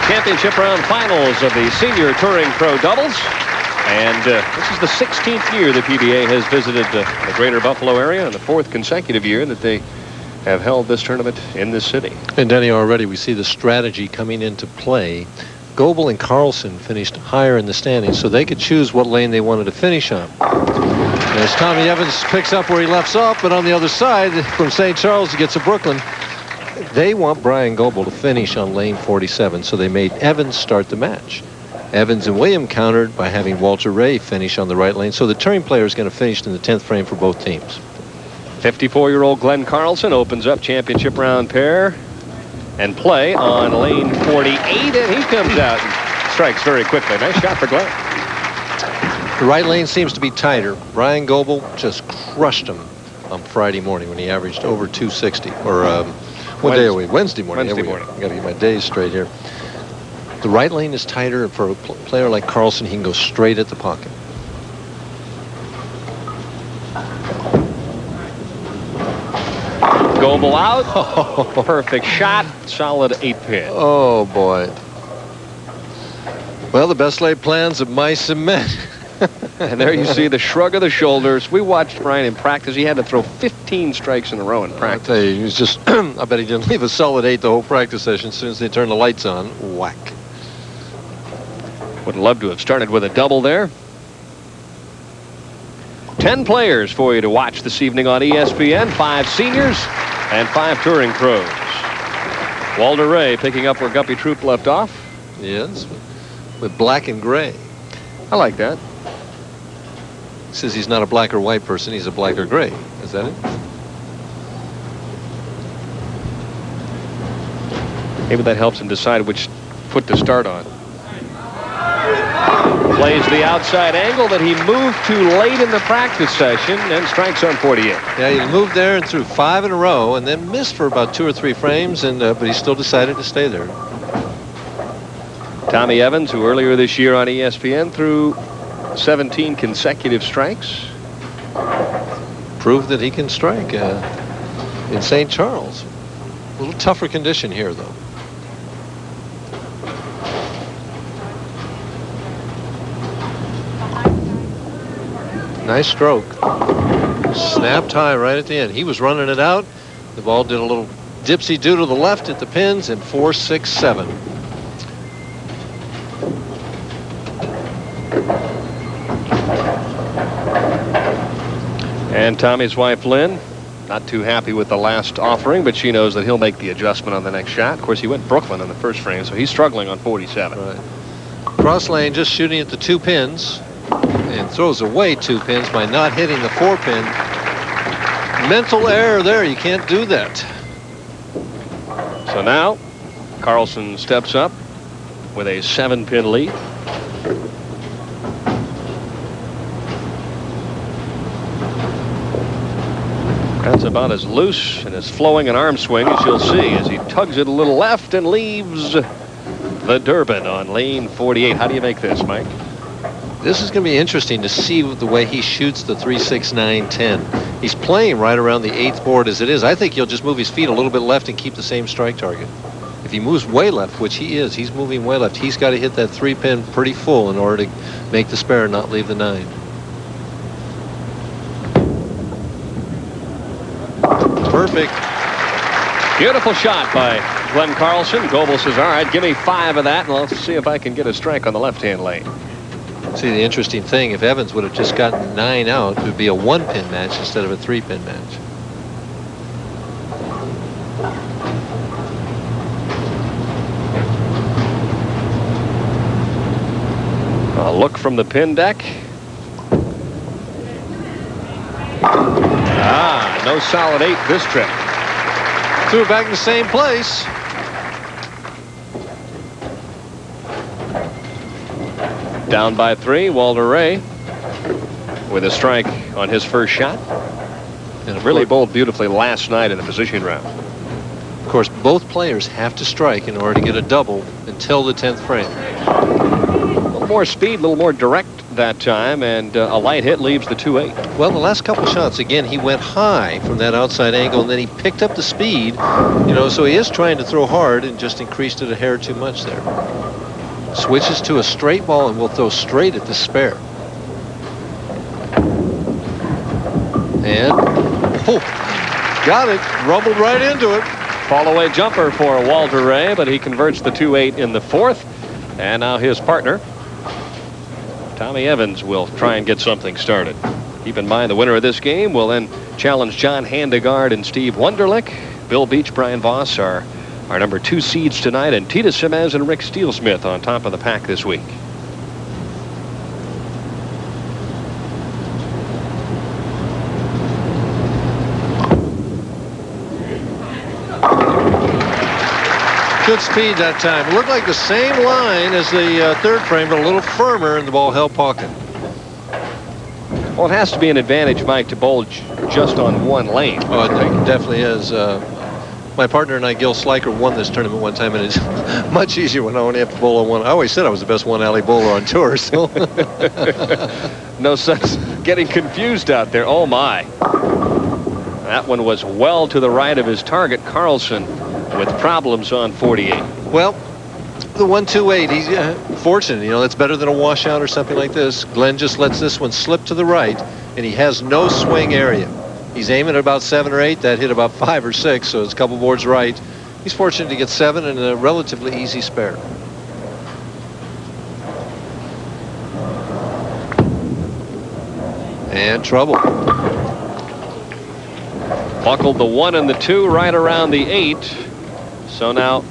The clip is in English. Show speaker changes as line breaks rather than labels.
Championship round finals of the Senior Touring Pro Doubles. And this is the 16th year the PBA has visited the greater Buffalo area, and the 4th consecutive year that they have held this tournament in this city.
And Denny, already we see the strategy coming into play. Goebel and Carlson finished higher in the standings, so they could choose what lane they wanted to finish on. As Tommy Evans picks up where he left off, but on the other side, from St. Charles, he gets to Brooklyn. They want Bryan Goebel to finish on lane 47, so they made Evans start the match. Evans and William countered by having Walter Ray finish on the right lane, so the turning player is going to finish in the 10th frame for both teams.
54-year-old Glenn Carlson opens up championship round pair and play on lane 48, and he comes out and strikes very quickly. Nice shot for Glenn.
The right lane seems to be tighter. Bryan Goebel just crushed him on Friday morning when he averaged over 260. Or what day are we? Wednesday morning.
Wednesday morning.
I got to get my days straight here. The right lane is tighter, and for a player like Carlson, he can go straight at the pocket.
Goebel out. Perfect shot. Solid 8-pin.
Oh, boy. Well, the best laid plans of mice and men.
And there you see the shrug of the shoulders. We watched Bryan in practice. He had to throw 15 strikes in a row in practice.
I'll tell you, he was just, I bet he didn't leave a solid 8 the whole practice session. As soon as they turned the lights on, whack.
Would love to have started with a double there. 10 players for you to watch this evening on ESPN. 5 seniors and 5 touring pros. Walter Ray picking up where Guppy Troop left off.
Yes, with black and gray.
I like that.
He says he's not a black or white person, he's a black or gray. Is that it?
Maybe that helps him decide which foot to start on. Plays the outside angle that he moved too late in the practice session and strikes on 48.
Yeah, he moved there and threw 5 in a row and then missed for about 2 or 3 frames, and but he still decided to stay there.
Tommy Evans, who earlier this year on ESPN threw 17 consecutive strikes.
Proved that he can strike in St. Charles. A little tougher condition here, though. Nice stroke. Snapped high right at the end. He was running it out. The ball did a little dipsy-do to the left at the pins, and 4-6-7.
And Tommy's wife, Lynn, not too happy with the last offering, but she knows that he'll make the adjustment on the next shot. Of course, he went Brooklyn on the first frame, so he's struggling on 47.
Right. Cross lane, just shooting at the 2 pins, and throws away 2 pins by not hitting the 4-pin. Mental error there. You can't do that.
So now, Carlson steps up with a 7-pin lead. That's about as loose and as flowing an arm swing as you'll see as he tugs it a little left and leaves the Durbin on lane 48. How do you make this, Mike?
This is going to be interesting to see the way he shoots the 3, 6, 9, 10. He's playing right around the 8th board as it is. I think he'll just move his feet a little bit left and keep the same strike target. If he moves way left, which he is, he's moving way left, he's got to hit that 3-pin pretty full in order to make the spare and not leave the 9. Perfect.
Beautiful shot by Glenn Carlson. Goebel says, all right, give me 5 of that, and let's see if I can get a strike on the left-hand lane.
See, the interesting thing, if Evans would have just gotten 9 out, it would be a 1-pin match instead of a 3-pin match.
A look from the pin deck. No solid 8 this trip.
Threw it back in the same place.
Down by 3, Walter Ray with a strike on his first shot. And really bowled beautifully last night in the position round.
Of course, both players have to strike in order to get a double until the 10th frame.
A little more speed, a little more direct that time, and a light hit leaves the 2-8.
Well, the last couple shots, again, he went high from that outside angle, and then he picked up the speed, so he is trying to throw hard and just increased it a hair too much there. Switches to a straight ball and will throw straight at the spare. And, got it. Rumbled right into it.
Fall-away jumper for Walter Ray, but he converts the 2-8 in the 4th. And now his partner, Tommy Evans, will try and get something started. Keep in mind the winner of this game will then challenge John Handegard and Steve Wunderlich. Bill Beach, Brian Voss are our number 2 seeds tonight, and Tita Semez and Rick Steelsmith on top of the pack this week.
Good speed that time. It looked like the same line as the third frame, but a little firmer, and the ball held pocket.
Well, it has to be an advantage, Mike, to bowl just on one lane.
Oh, I think it definitely is. My partner and I, Gil Sliker, won this tournament one time, and it's much easier when I only have to bowl on one. I always said I was the best one-alley bowler on tour, so.
No sense getting confused out there. Oh, my. That one was well to the right of his target, Carlson, with problems on 48.
Well, the 1-2-8, he's fortunate. That's better than a washout or something like this. Glenn just lets this one slip to the right, and he has no swing area. He's aiming at about 7 or 8. That hit about 5 or 6, so it's a couple boards right. He's fortunate to get 7 and a relatively easy spare. And trouble.
Buckled the 1 and the 2 right around the 8. So now